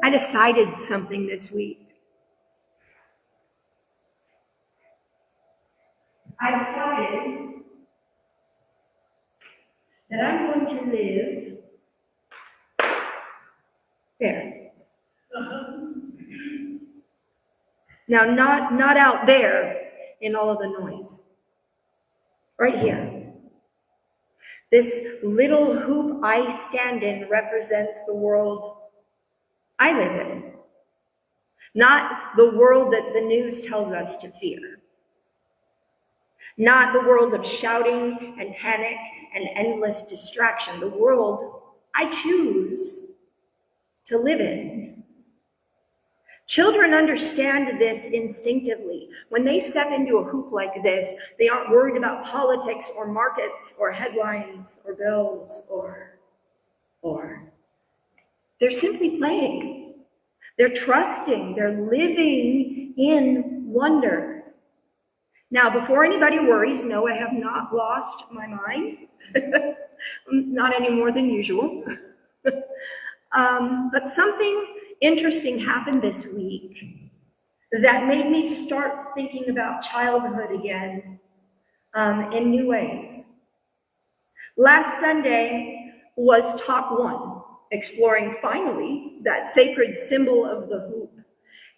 I decided something this week. I decided that I'm going to live there. Now, not out there in all of the noise. Right here. This little hoop I stand in represents the world I live in. Not the world that the news tells us to fear. Not the world of shouting and panic and endless distraction. The world I choose to live in. Children understand this instinctively. When they step into a hoop like this, they aren't worried about politics or markets or headlines or bills or. They're simply playing. They're trusting. They're living in wonder. Now, before anybody worries, no, I have not lost my mind. Not any more than usual. But something interesting happened this week that made me start thinking about childhood again in new ways. Last Sunday was Talk 1, exploring finally that sacred symbol of the hoop.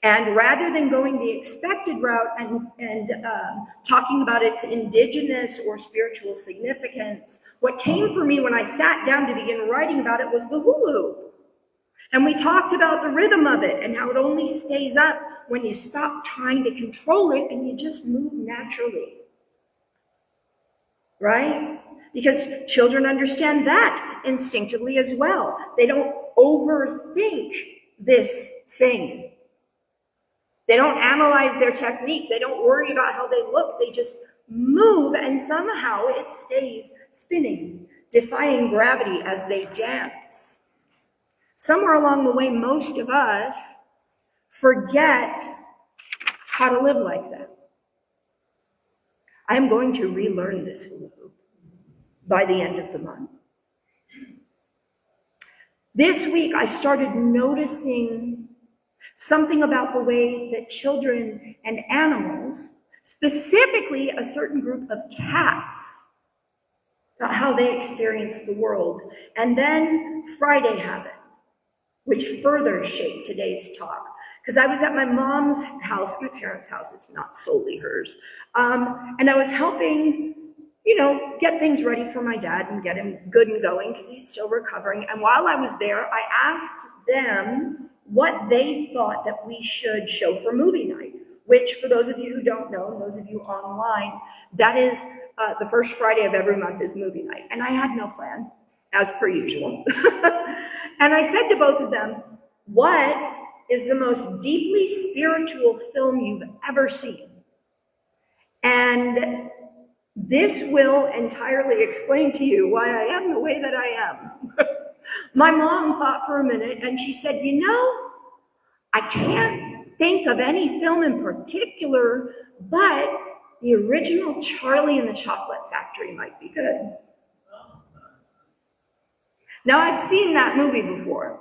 And rather than going the expected route and talking about its indigenous or spiritual significance, what came for me when I sat down to begin writing about it was the hula hoop. And we talked about the rhythm of it and how it only stays up when you stop trying to control it and you just move naturally. Right? Because children understand that instinctively as well. They don't overthink this thing. They don't analyze their technique. They don't worry about how they look. They just move and somehow it stays spinning, defying gravity as they dance. Somewhere along the way, most of us forget how to live like that. I'm going to relearn this hula hoop by the end of the month. This week, I started noticing something about the way that children and animals, specifically a certain group of cats, about how they experience the world. And then Friday happened, which further shaped today's talk. Because I was at my mom's house, my parents' house, it's not solely hers. And I was helping, get things ready for my dad and get him good and going because he's still recovering. And while I was there, I asked them what they thought that we should show for movie night, which for those of you who don't know, and those of you online, that is the first Friday of every month is movie night. And I had no plan, as per usual. And I said to both of them, what is the most deeply spiritual film you've ever seen? And this will entirely explain to you why I am the way that I am. My mom thought for a minute and she said, I can't think of any film in particular, but the original Charlie and the Chocolate Factory might be good. Now, I've seen that movie before.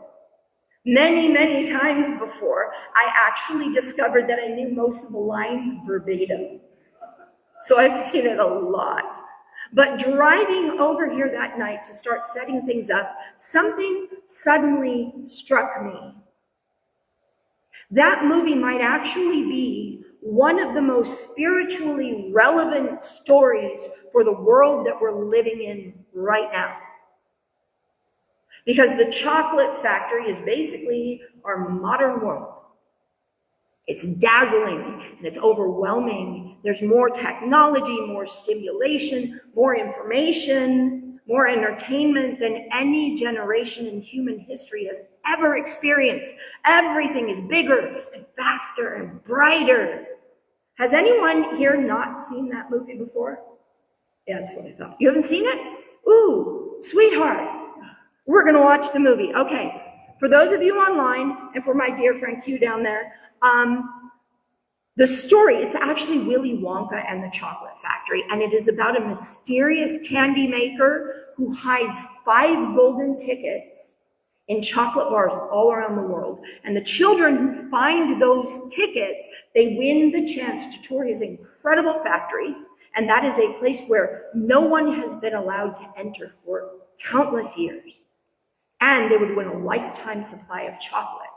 Many, many times before. I actually discovered that I knew most of the lines verbatim. So I've seen it a lot. But driving over here that night to start setting things up, something suddenly struck me. That movie might actually be one of the most spiritually relevant stories for the world that we're living in right now. Because the chocolate factory is basically our modern world. It's dazzling and it's overwhelming. There's more technology, more stimulation, more information, more entertainment than any generation in human history has ever experienced. Everything is bigger and faster and brighter. Has anyone here not seen that movie before? Yeah, that's what I thought. You haven't seen it? Ooh, sweetheart. We're going to watch the movie. Okay. For those of you online, and for my dear friend Q down there, the story, it's actually Willy Wonka and the Chocolate Factory, and it is about a mysterious candy maker who hides 5 golden tickets in chocolate bars all around the world. And the children who find those tickets, they win the chance to tour his incredible factory. And that is a place where no one has been allowed to enter for countless years. And they would win a lifetime supply of chocolate.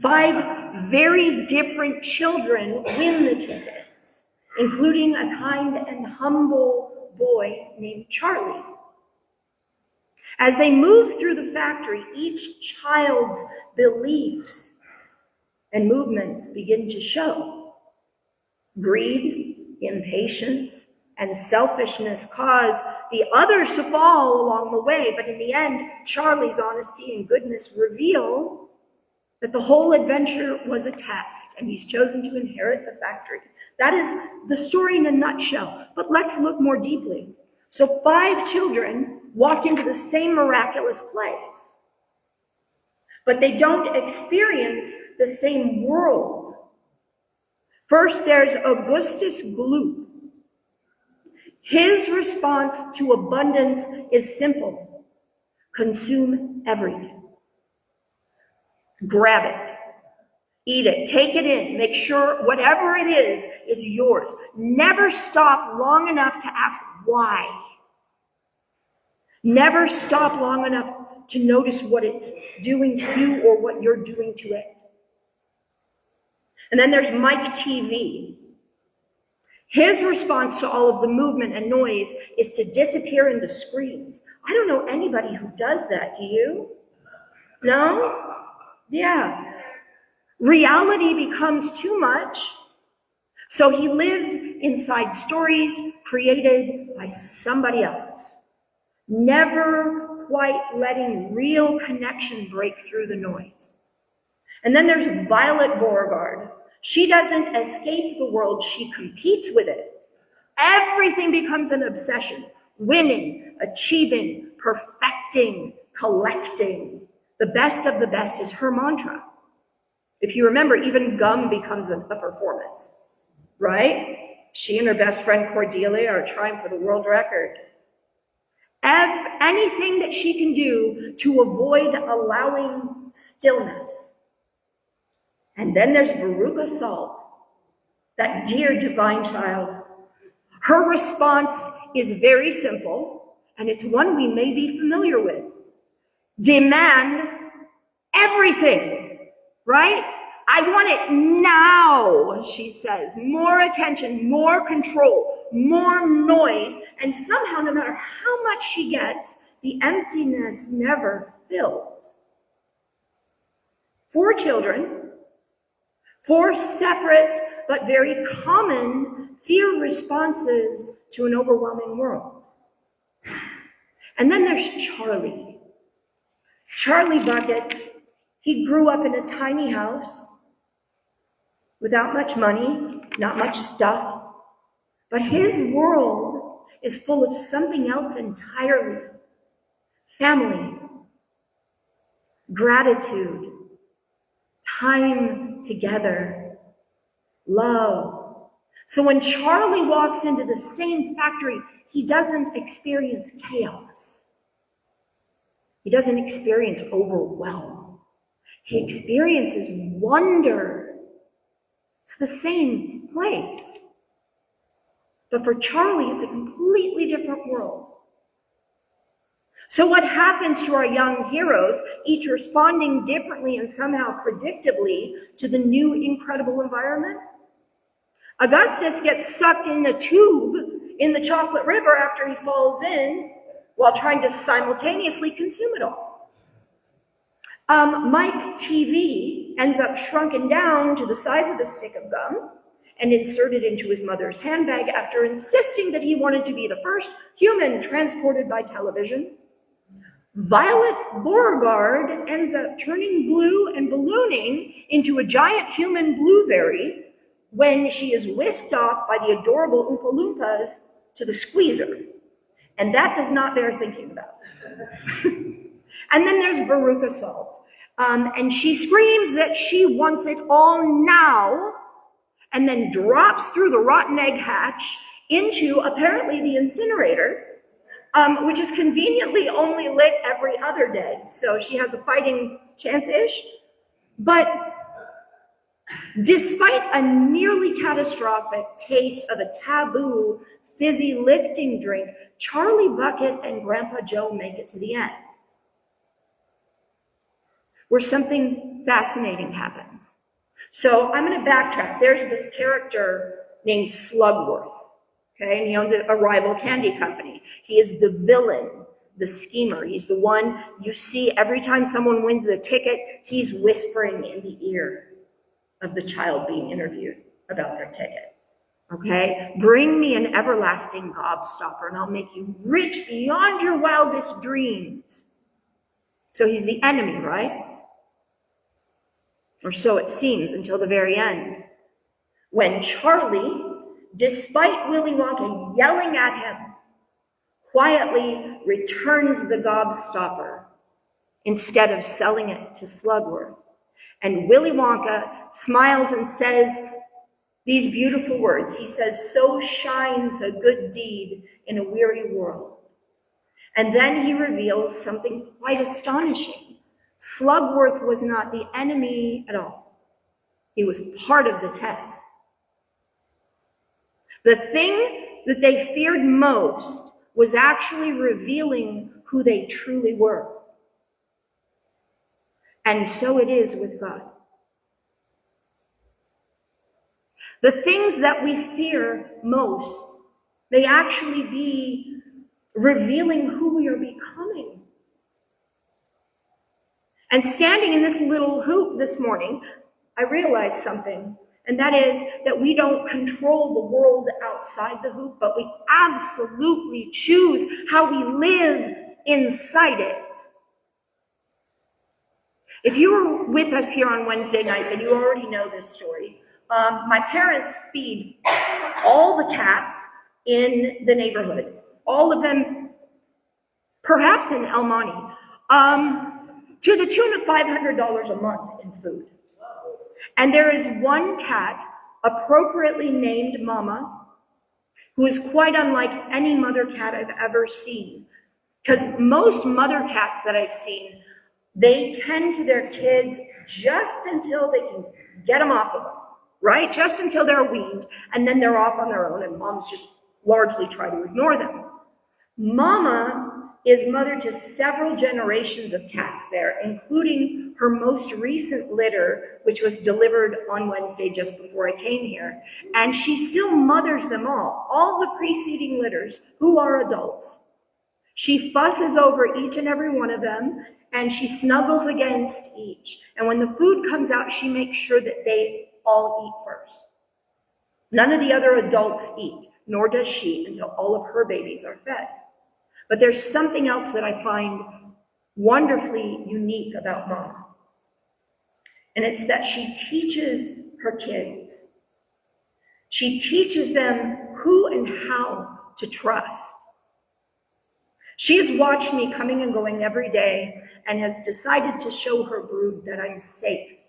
5 very different children win the tickets, including a kind and humble boy named Charlie. As they move through the factory, each child's beliefs and movements begin to show. Greed, impatience, and selfishness cause the others to fall along the way, but in the end, Charlie's honesty and goodness reveal that the whole adventure was a test, and he's chosen to inherit the factory. That is the story in a nutshell, but let's look more deeply. So 5 children walk into the same miraculous place, but they don't experience the same world. First, there's Augustus Gloop. His response to abundance is simple: consume everything. Grab it, eat it, take it in, make sure whatever it is yours. Never stop long enough to ask why. Never stop long enough to notice what it's doing to you or what you're doing to it. And then there's Mike TV. His response to all of the movement and noise is to disappear into screens. I don't know anybody who does that, do you? No? Yeah. Reality becomes too much, so he lives inside stories created by somebody else, never quite letting real connection break through the noise. And then there's Violet Beauregard. She doesn't escape the world, she competes with it. Everything becomes an obsession. Winning, achieving, perfecting, collecting. The best of the best is her mantra. If you remember, even gum becomes a performance, right? She and her best friend Cordelia are trying for the world record. Anything that she can do to avoid allowing stillness. And then there's Veruca Salt, that dear divine child. Her response is very simple, and it's one we may be familiar with. Demand everything, right? I want it now, she says. More attention, more control, more noise, and somehow, no matter how much she gets, the emptiness never fills. 4 children, 4 separate but very common fear responses to an overwhelming world. And then there's Charlie. Charlie Bucket. He grew up in a tiny house without much money, not much stuff, but his world is full of something else entirely. Family, gratitude, time together, love. So when Charlie walks into the same factory, he doesn't experience chaos. He doesn't experience overwhelm. He experiences wonder. It's the same place. But for Charlie, it's a completely different world. So what happens to our young heroes, each responding differently and somehow predictably to the new incredible environment? Augustus gets sucked in a tube in the chocolate river after he falls in while trying to simultaneously consume it all. Mike TV ends up shrunken down to the size of a stick of gum and inserted into his mother's handbag after insisting that he wanted to be the first human transported by television. Violet Beauregard ends up turning blue and ballooning into a giant human blueberry when she is whisked off by the adorable Oompa-Loompas to the squeezer. And that does not bear thinking about. And then there's Veruca Salt. And she screams that she wants it all now, and then drops through the rotten egg hatch into apparently the incinerator, which is conveniently only lit every other day. So she has a fighting chance-ish. But despite a nearly catastrophic taste of a taboo fizzy lifting drink, Charlie Bucket and Grandpa Joe make it to the end, where something fascinating happens. So I'm going to backtrack. There's this character named Slugworth, okay, and he owns a rival candy company. He is the villain, the schemer. He's the one you see every time someone wins the ticket, he's whispering in the ear of the child being interviewed about their ticket. Okay? Bring me an everlasting gobstopper and I'll make you rich beyond your wildest dreams. So he's the enemy, right? Or so it seems until the very end, when Charlie, despite Willy Wonka yelling at him, quietly returns the gobstopper instead of selling it to Slugworth. And Willy Wonka smiles and says these beautiful words. He says, "So shines a good deed in a weary world." And then he reveals something quite astonishing. Slugworth was not the enemy at all. He was part of the test. The thing that they feared most was actually revealing who they truly were. And so it is with God. The things that we fear most may actually be revealing who we are becoming. And standing in this little hoop this morning, I realized something, and that is that we don't control the world outside the hoop, but we absolutely choose how we live inside it. If you were with us here on Wednesday night, then you already know this story. My parents feed all the cats in the neighborhood, all of them, perhaps in El Monte, to the tune of $500 a month in food. And there is one cat, appropriately named Mama, who is quite unlike any mother cat I've ever seen. Because most mother cats that I've seen, they tend to their kids just until they can get them off of them, right? Just until they're weaned, and then they're off on their own, and moms just largely try to ignore them. Mama is mother to several generations of cats there, including her most recent litter, which was delivered on Wednesday just before I came here. And she still mothers them all the preceding litters, who are adults. She fusses over each and every one of them, and she snuggles against each. And when the food comes out, she makes sure that they all eat first. None of the other adults eat, nor does she, until all of her babies are fed. But there's something else that I find wonderfully unique about Mama. And it's that she teaches her kids. She teaches them who and how to trust. She has watched me coming and going every day and has decided to show her brood that I'm safe.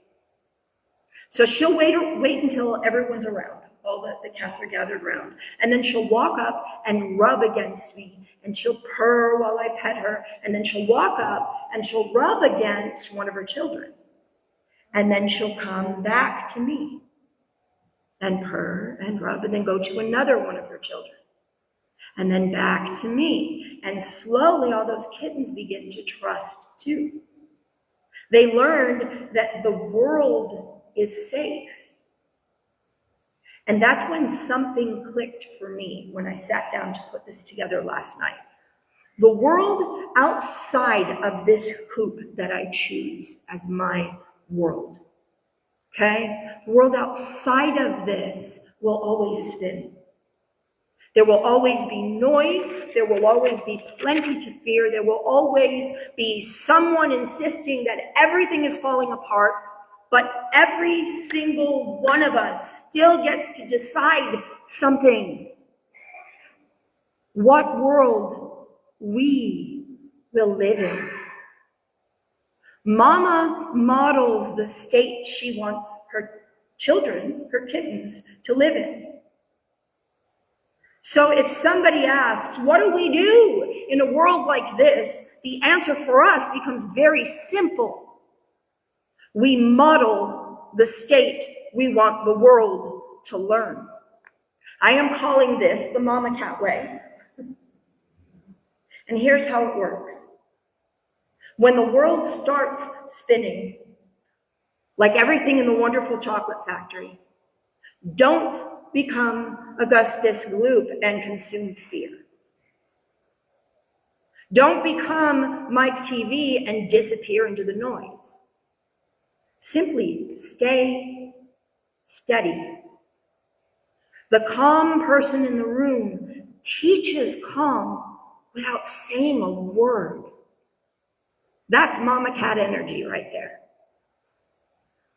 So she'll wait until everyone's around, all the cats are gathered around, and then she'll walk up and rub against me, and she'll purr while I pet her, and then she'll walk up and she'll rub against one of her children. And then she'll come back to me and purr and rub, and then go to another one of her children. And then back to me. And slowly all those kittens begin to trust too. They learned that the world is safe. And that's when something clicked for me when I sat down to put this together last night. The world outside of this hoop that I choose as my world, okay? The world outside of this will always spin. There will always be noise. There will always be plenty to fear. There will always be someone insisting that everything is falling apart. But every single one of us still gets to decide something. What world we will live in. Mama models the state she wants her children, her kittens, to live in. So if somebody asks, what do we do in a world like this? The answer for us becomes very simple. We model the state we want the world to learn. I am calling this the Mama Cat way. And here's how it works. When the world starts spinning, like everything in the wonderful chocolate factory, don't become Augustus Gloop and consume fear. Don't become Mike TV and disappear into the noise. Simply stay steady. The calm person in the room teaches calm without saying a word. That's Mama Cat energy right there.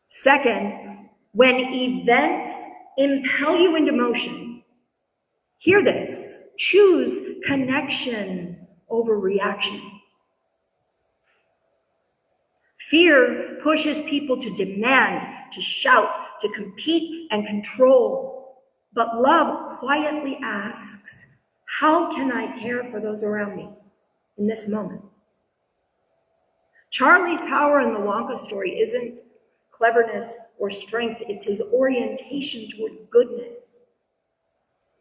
Second, when events impel you into motion, hear this, choose connection over reaction. Fear pushes people to demand, to shout, to compete and control. But love quietly asks, how can I care for those around me in this moment? Charlie's power in the Wonka story isn't cleverness or strength, it's his orientation toward goodness.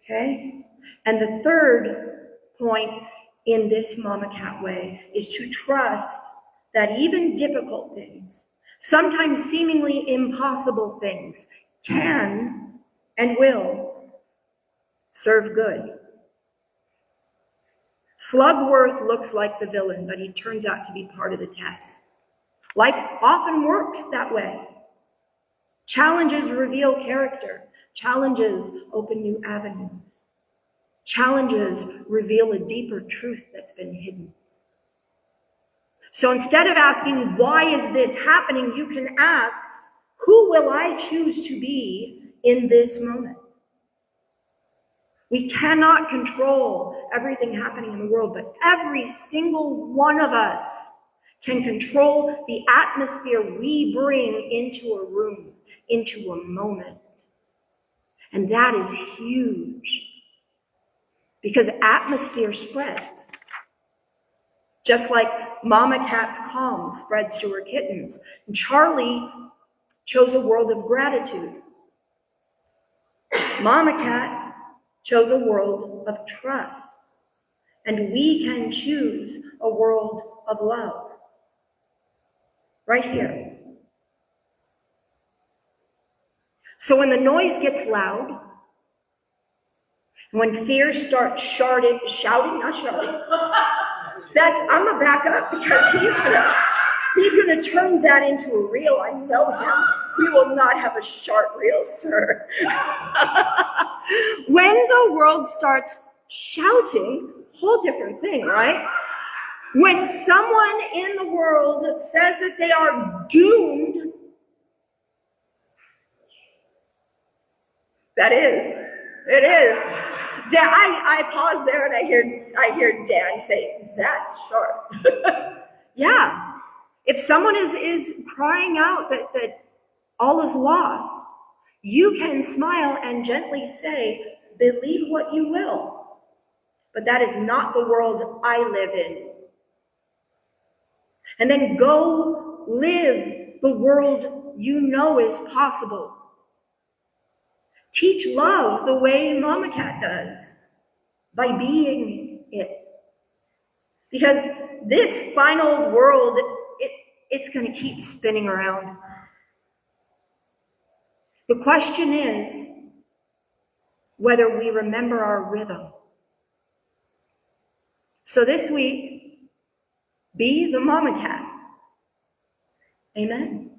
Okay? And the third point in this Mama Cat way is to trust that even difficult things, sometimes seemingly impossible things, can and will serve good. Slugworth looks like the villain, but he turns out to be part of the test. Life often works that way. Challenges reveal character. Challenges open new avenues. Challenges reveal a deeper truth that's been hidden. So instead of asking, why is this happening, you can ask, who will I choose to be in this moment? We cannot control everything happening in the world, but every single one of us can control the atmosphere we bring into a room, into a moment. And that is huge, because atmosphere spreads. Just like Mama Cat's calm spreads to her kittens. And Charlie chose a world of gratitude. Mama Cat chose a world of trust. And we can choose a world of love. Right here. So when the noise gets loud, when fear starts shouting, I'm gonna back up because he's gonna turn that into a reel. I know him. We will not have a short reel, sir. When the world starts shouting, whole different thing, right? When someone in the world says that they are doomed, it is. Dan, I pause there and I hear Dan say, that's sharp. Yeah. If someone is crying out that all is lost, you can smile and gently say, believe what you will. But that is not the world I live in. And then go live the world you know is possible. Teach love the way Mama Cat does, by being it. Because this final world, it's going to keep spinning around. The question is whether we remember our rhythm. So this week, be the Mama Cat. Amen.